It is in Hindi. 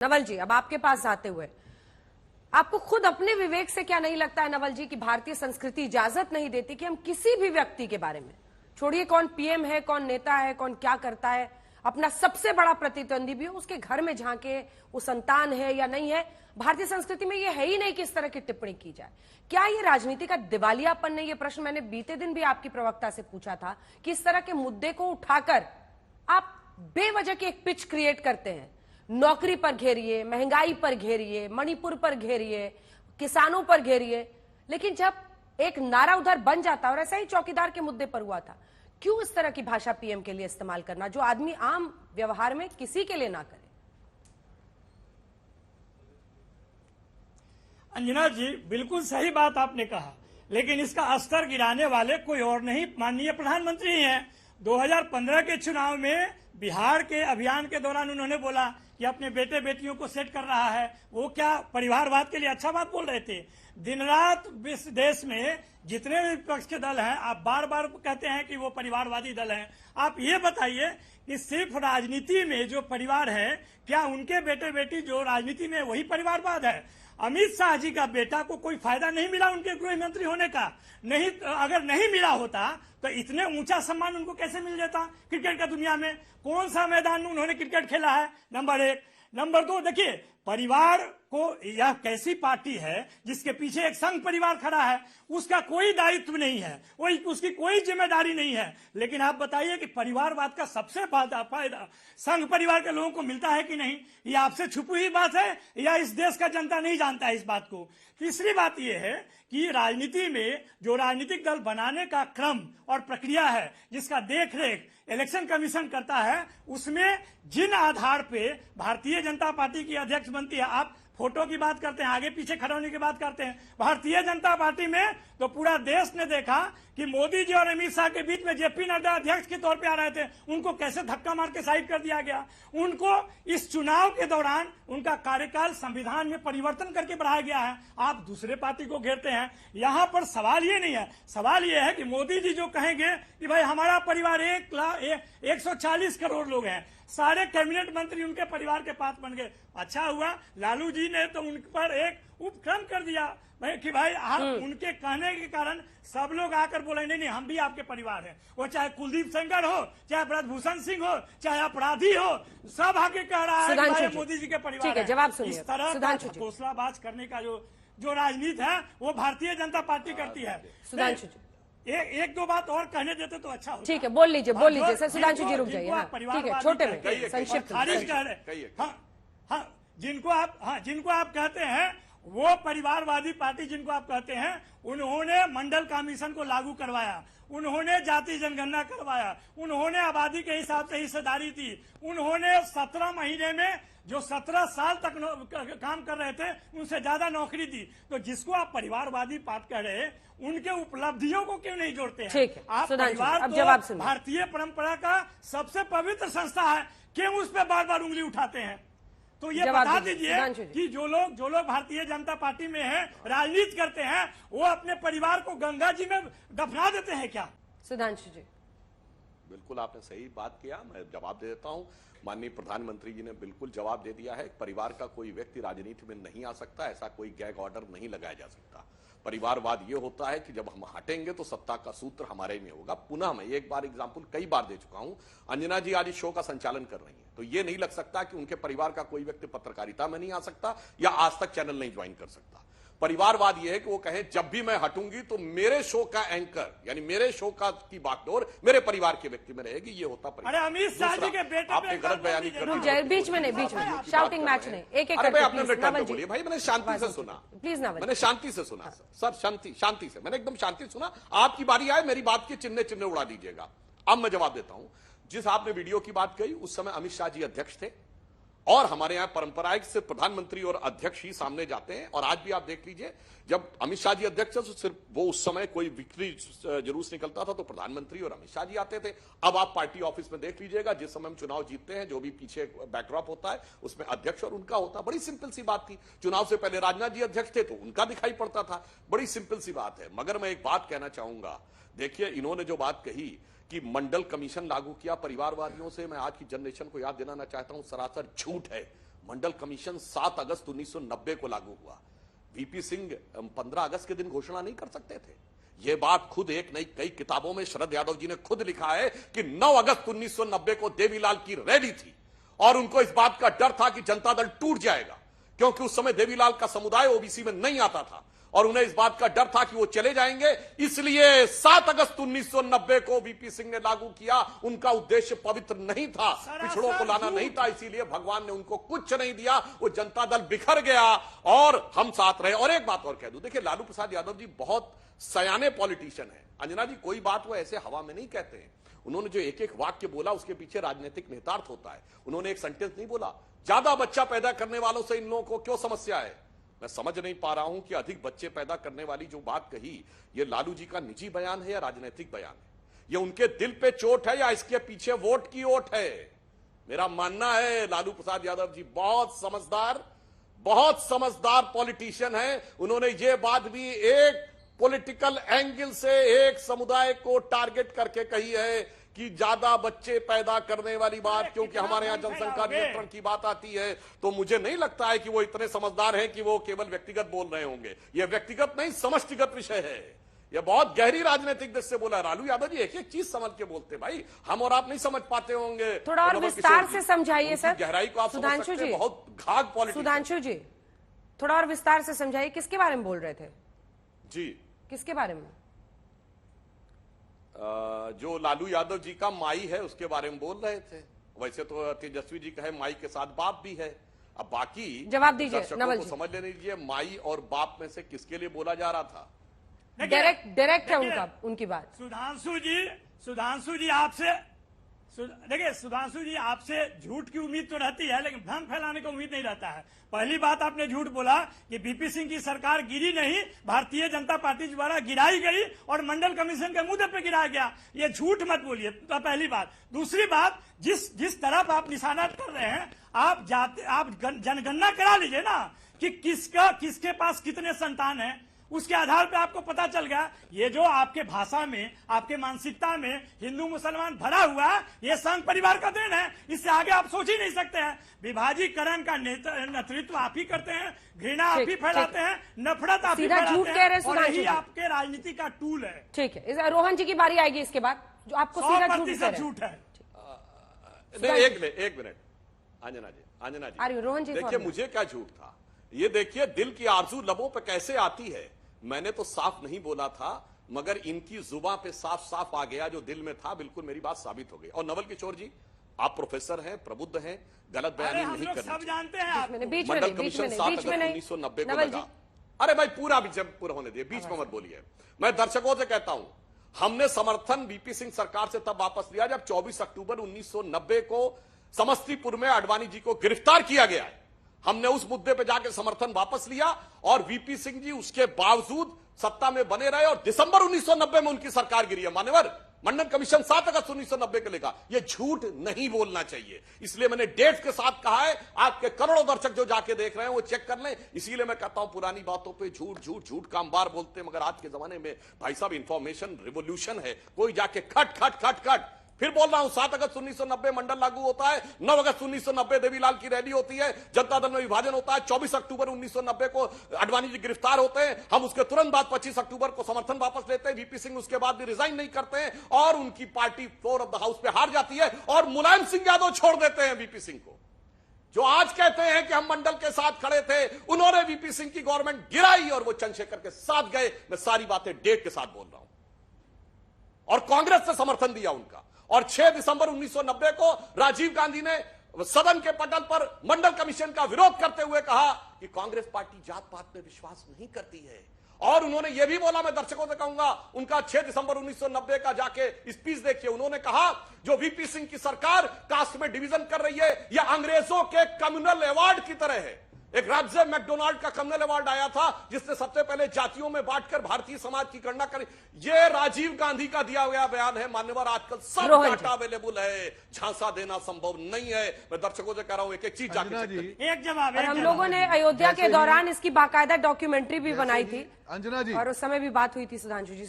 नवल जी, अब आपके पास आते हुए, आपको खुद अपने विवेक से क्या नहीं लगता है नवल जी कि भारतीय संस्कृति इजाजत नहीं देती कि हम किसी भी व्यक्ति के बारे में, छोड़िए कौन पीएम है, कौन नेता है, कौन क्या करता है, अपना सबसे बड़ा प्रतिद्वंदी भी हो उसके घर में झांके, वो संतान है या नहीं है, भारतीय संस्कृति में ये है ही नहीं कि इस तरह की टिप्पणी की जाए। क्या ये राजनीति का दिवालियापन नहीं? ये प्रश्न मैंने बीते दिन भी आपकी प्रवक्ता से पूछा था कि इस तरह के मुद्दे को उठाकर आप बेवजह की एक पिच क्रिएट करते हैं, नौकरी पर घेरिए, महंगाई पर घेरिए, मणिपुर पर घेरिए, किसानों पर घेरिए, लेकिन जब एक नारा उधर बन जाता और ऐसा ही चौकीदार के मुद्दे पर हुआ था, क्यों इस तरह की भाषा पीएम के लिए इस्तेमाल करना जो आदमी आम व्यवहार में किसी के लिए ना करे? अंजना जी, बिल्कुल सही बात आपने कहा, लेकिन इसका स्तर गिराने वाले कोई और नहीं, माननीय प्रधानमंत्री ही हैं। 2015 के चुनाव में बिहार के अभियान के दौरान उन्होंने बोला कि अपने बेटे बेटियों को सेट कर रहा है। वो क्या परिवारवाद के लिए अच्छा बात बोल रहे थे? दिन रात इस देश में जितने भी विपक्ष के दल हैं, आप बार बार कहते हैं कि वो परिवारवादी दल हैं। आप ये बताइए कि सिर्फ राजनीति में जो परिवार है, क्या उनके बेटे बेटी जो राजनीति में वही परिवारवाद है? अमित शाह जी का बेटा को कोई फायदा नहीं मिला उनके गृह मंत्री होने का? नहीं, अगर नहीं मिला होता तो इतने ऊंचा सम्मान उनको कैसे मिल जाता क्रिकेट का दुनिया में? कौन सा मैदान में उन्होंने क्रिकेट खेला है? नंबर एक। नंबर दो, देखिए परिवार को, यह कैसी पार्टी है जिसके पीछे एक संघ परिवार खड़ा है, उसका कोई दायित्व नहीं है, उसकी कोई जिम्मेदारी नहीं है। लेकिन आप बताइए कि परिवारवाद का सबसे फायदा संघ परिवार के लोगों को मिलता है कि नहीं? ये आपसे छुपी हुई बात है या इस देश का जनता नहीं जानता है इस बात को? तीसरी बात यह है कि राजनीति में जो राजनीतिक दल बनाने का क्रम और प्रक्रिया है, जिसका देखरेख इलेक्शन कमीशन करता है, उसमें जिन आधार पे भारतीय जनता पार्टी की अध्यक्ष बनती है, आप फोटो की बात करते हैं, आगे पीछे खड़े होने की बात करते हैं, भारतीय जनता पार्टी में तो पूरा देश ने देखा कि मोदी जी और अमित शाह के बीच में जेपी नड्डा अध्यक्ष के तौर पे आ रहे थे, उनको कैसे धक्का मार के साइड कर दिया गया। उनको इस चुनाव के दौरान उनका कार्यकाल संविधान में परिवर्तन करके बढ़ाया गया है। आप दूसरे पार्टी को घेरते हैं। यहाँ पर सवाल ये नहीं है, सवाल ये है कि मोदी जी जो कहेंगे कि भाई हमारा परिवार 140 करोड़ लोग हैं, सारे कैबिनेट मंत्री उनके परिवार के पास बन गए। अच्छा हुआ लालू जी ने तो उन पर एक उपक्रम कर दिया कि भाई आप उनके कहने के कारण सब लोग आकर बोले नहीं हम भी आपके परिवार हैं। वो चाहे कुलदीप सेंगर हो, चाहे ब्रजभूषण सिंह हो, चाहे अपराधी हो, सब आके कह रहा है कि भाई मोदी जी के परिवार है। जवाब सुनिए। इस तरह का घोषणाबाज करने का जो राजनीति है वो भारतीय जनता पार्टी करती है। सुधांशु जी, एक दो बात और कहने देते तो अच्छा होता। ठीक है, बोल लीजिए सर। सुधांशु जी रुक जाइए। ठीक है, छोटे में संक्षिप्त खारिज कह रहे। हाँ, जिनको आप कहते हैं वो परिवारवादी पार्टी जिनको आप कहते हैं, उन्होंने मंडल कमीशन को लागू करवाया, उन्होंने जाति जनगणना करवाया, उन्होंने आबादी के हिसाब से हिस्सेदारी दी, उन्होंने 17 महीने में जो 17 साल तक काम कर रहे थे उनसे ज्यादा नौकरी दी। तो जिसको आप परिवारवादी पार्टी कह रहे हैं, उनके उपलब्धियों को क्यों नहीं जोड़ते हैं? आप परिवार तो भारतीय परंपरा का सबसे पवित्र संस्था है, क्यों उस पर बार बार उंगली उठाते हैं? तो ये बता दीजिए कि जो लोग भारतीय जनता पार्टी में हैं, राजनीति करते हैं, वो अपने परिवार को गंगा जी में दफना देते हैं क्या? सुधांशु जी, बिल्कुल आपने सही बात किया, मैं जवाब दे देता हूं। माननीय प्रधानमंत्री जी ने बिल्कुल जवाब दे दिया है। परिवार का कोई व्यक्ति राजनीति में नहीं आ सकता, ऐसा कोई गैग ऑर्डर नहीं लगाया जा सकता। परिवारवाद ये होता है कि जब हम हटेंगे तो सत्ता का सूत्र हमारे में होगा। पुनः मैं एक बार एग्जाम्पल कई बार दे चुका हूं, अंजना जी आज इस शो का संचालन कर रही हैं, तो ये नहीं लग सकता कि उनके परिवार का कोई व्यक्ति पत्रकारिता में नहीं आ सकता या आज तक चैनल नहीं ज्वाइन कर सकता। परिवारवाद यह है कि वो कहें जब भी मैं हटूंगी तो मेरे शो का एंकर यानी मेरे शो का की बागडोर मेरे परिवार के व्यक्ति में रहेगी। ये होता परिवार। अरे अमित शाह जी के बेटे आपने गलत बयानी कर दी। बीच में शाउटिंग मैच नहीं। एक आपने बोलिए भाई, मैंने शांति से सुना, प्लीज नवल, मैंने शांति से सुना सर, शांति से मैंने एकदम शांति से सुना। आपकी बारी आए, मेरी बात के चिन्ह उड़ा दीजिएगा। अब मैं जवाब देता हूं। जिस आपने वीडियो की बात कही, उस समय अमित शाह जी अध्यक्ष थे और हमारे यहां परंपरा है सिर्फ प्रधानमंत्री और अध्यक्ष ही सामने जाते हैं। और आज भी आप देख लीजिए, जब अमित शाह जी अध्यक्ष थे तो सिर्फ वो उस समय कोई विक्ट्री जुलूस निकलता था तो प्रधानमंत्री और अमित शाह जी आते थे। अब आप पार्टी ऑफिस में देख लीजिएगा, जिस समय हम चुनाव जीतते हैं, जो भी पीछे बैकड्रॉप होता है उसमें अध्यक्ष और उनका होता है। बड़ी सिंपल सी बात थी। चुनाव से पहले राजनाथ जी अध्यक्ष थे तो उनका दिखाई पड़ता था। बड़ी सिंपल सी बात है। मगर मैं एक बात कहना चाहूंगा, देखिए इन्होंने जो बात कही कि मंडल कमीशन लागू किया परिवारवादियों से, मैं आज की जनरेशन को याद दिलाना चाहता हूं, सरासर झूठ है। मंडल कमीशन 7 अगस्त 1990 को लागू हुआ। वीपी सिंह 15 अगस्त के दिन घोषणा नहीं कर सकते थे। यह बात खुद कई किताबों में शरद यादव जी ने खुद लिखा है कि 9 अगस्त 1990 को देवीलाल की रैली थी और उनको इस बात का डर था कि जनता दल टूट जाएगा, क्योंकि उस समय देवीलाल का समुदाय ओबीसी में नहीं आता था और उन्हें इस बात का डर था कि वो चले जाएंगे। इसलिए 7 अगस्त 1990 को वीपी सिंह ने लागू किया। उनका उद्देश्य पवित्र नहीं था, पिछड़ों को लाना नहीं था, इसीलिए भगवान ने उनको कुछ नहीं दिया। वो जनता दल बिखर गया और हम साथ रहे। और एक बात और कह दूं, देखिए लालू प्रसाद यादव जी बहुत सयाने पॉलिटिशियन है। अंजना जी, कोई बात वो ऐसे हवा में नहीं कहते हैं। उन्होंने जो एक एक वाक्य बोला उसके पीछे राजनीतिक निहितार्थ होता है। उन्होंने एक सेंटेंस नहीं बोला, ज्यादा बच्चा पैदा करने वालों से इन लोगों को क्यों समस्या है। मैं समझ नहीं पा रहा हूं कि अधिक बच्चे पैदा करने वाली जो बात कही, ये लालू जी का निजी बयान है या राजनीतिक बयान है। ये उनके दिल पे चोट है या इसके पीछे वोट की ओट है। मेरा मानना है लालू प्रसाद यादव जी बहुत समझदार पॉलिटिशियन है। उन्होंने ये बात भी एक पॉलिटिकल एंगल से एक समुदाय को टारगेट करके कही है कि ज्यादा बच्चे पैदा करने वाली बात, क्योंकि हमारे यहां जनसंख्या नियंत्रण की बात आती है, तो मुझे नहीं लगता है कि वो इतने समझदार हैं कि वो केवल व्यक्तिगत बोल रहे होंगे। ये व्यक्तिगत नहीं, समष्टिगत विषय है। ये बहुत गहरी राजनीतिक दृष्टि से बोला। लालू यादव जी एक एक चीज समझ के बोलते, भाई हम और आप नहीं समझ पाते होंगे। थोड़ा और विस्तार से समझाइए सर। गहराई को आप समझ सकते हैं, बहुत घाघ पॉलिटिक्स। सुधांशु जी, थोड़ा और विस्तार से समझाइए, किसके बारे में बोल रहे थे जी? किसके बारे में? जो लालू यादव जी का माई है उसके बारे में बोल रहे थे। वैसे तो तेजस्वी जी का है, माई के साथ बाप भी है। अब बाकी जवाब दीजिए नवल को जी। समझ लेने दीजिए, माई और बाप में से किसके लिए बोला जा रहा था। डायरेक्ट है उनकी बात। सुधांशु जी आपसे देखिए, सुधांशु जी आपसे झूठ की उम्मीद तो रहती है, लेकिन भ्रम फैलाने की उम्मीद नहीं रहता है। पहली बात आपने झूठ बोला कि वीपी सिंह की सरकार गिरी नहीं, भारतीय जनता पार्टी द्वारा गिराई गई और मंडल कमीशन के मुद्दे पे गिराया गया। ये झूठ मत बोलिए, तो पहली बात। दूसरी बात, जिस तरफ आप निशाना कर रहे हैं, आप जनगणना करा लीजिए ना कि किसके पास कितने संतान हैं। उसके आधार पे आपको पता चल गया। ये जो आपके भाषा में, आपके मानसिकता में हिंदू मुसलमान भरा हुआ है, ये संघ परिवार का देन है। इससे आगे आप सोच ही नहीं सकते हैं। विभाजीकरण का नेतृत्व आप ही करते हैं, घृणा आप ही फैलाते हैं, नफरत आप ही फैलाते हैं, और यही आपके राजनीति का टूल है। ठीक है, रोहन जी की बारी आएगी इसके बाद, जो आपको सीधा झूठ है। एक मिनट अंजना जी, रोहन जी, देखिए मुझे क्या झूठ था। ये देखिए दिल की आरजू लबों पे कैसे आती है। मैंने तो साफ नहीं बोला था, मगर इनकी जुबान पे साफ साफ आ गया जो दिल में था। बिल्कुल मेरी बात साबित हो गई। और नवल किशोर जी, आप प्रोफेसर हैं, प्रबुद्ध हैं, गलत बयानी नहीं करनी। सब जानते हैं आप। मंडल कमीशन 7 अगस्त 1990 को लगा। अरे भाई पूरा होने दिए, बीच में मत बोलिए। मैं दर्शकों से कहता हूं, हमने समर्थन वीपी सिंह सरकार से तब वापस लिया जब 24 अक्टूबर 1990 को समस्तीपुर में आडवाणी जी को गिरफ्तार किया गया है। हमने उस मुद्दे पे जाके समर्थन वापस लिया और वीपी सिंह जी उसके बावजूद सत्ता में बने रहे और दिसंबर 1990 में उनकी सरकार गिरी है। मान्यवर, मंडल कमीशन 7 अगस्त 1990 के लेगा। ये झूठ नहीं बोलना चाहिए, इसलिए मैंने डेट के साथ कहा है। आपके करोड़ों दर्शक जो जाके देख रहे हैं वो चेक कर लें। इसीलिए मैं कहता हूं पुरानी बातों पे झूठ का अंबार बोलते हैं, मगर आज के जमाने में भाई साहब इंफॉर्मेशन रिवोल्यूशन है। कोई जाके खट फिर बोल रहा हूं, 7 अगस्त 1990 मंडल लागू होता है, 9 अगस्त 1990 देवीलाल की रैली होती है, जनता दल में विभाजन होता है, 24 अक्टूबर 1990 को आडवाणी जी गिरफ्तार होते हैं। हम उसके तुरंत बाद 25 अक्टूबर को समर्थन वापस लेते हैं। वीपी सिंह उसके बाद भी रिजाइन नहीं करते हैं और उनकी party floor of the house पे हार जाती है और मुलायम सिंह यादव छोड़ देते हैं वीपी सिंह को। जो आज कहते हैं कि हम मंडल के साथ खड़े थे, उन्होंने वीपी सिंह की गवर्नमेंट गिराई और वो चंद्रशेखर के साथ गए। मैं सारी बातें डेट के साथ बोल रहा हूं और कांग्रेस से समर्थन दिया उनका। और 6 दिसंबर 1990 को राजीव गांधी ने सदन के पटल पर मंडल कमीशन का विरोध करते हुए कहा कि कांग्रेस पार्टी जात पात में विश्वास नहीं करती है। और उन्होंने यह भी बोला, मैं दर्शकों से कहूंगा, उनका 6 दिसंबर 1990 का जाके स्पीच देखिए। उन्होंने कहा जो वीपी सिंह की सरकार कास्ट में डिवीजन कर रही है, यह अंग्रेजों के कम्युनल अवार्ड की तरह है। एक राज्य मैकडोनाल्ड का कम्युनल अवार्ड आया था जिसने सबसे पहले जातियों में बांटकर भारतीय समाज की गणना करी। ये राजीव गांधी का दिया हुआ बयान है। मान्यवर, आजकल सब डाटा अवेलेबल है, झांसा देना संभव नहीं है। मैं दर्शकों से कह रहा हूं एक चीज जाके एक जवाब। हम लोगों ने अयोध्या के दौरान इसकी बाकायदा डॉक्यूमेंट्री भी बनाई थी अंजना जी, और उस समय भी बात हुई थी सुधांशु जी से।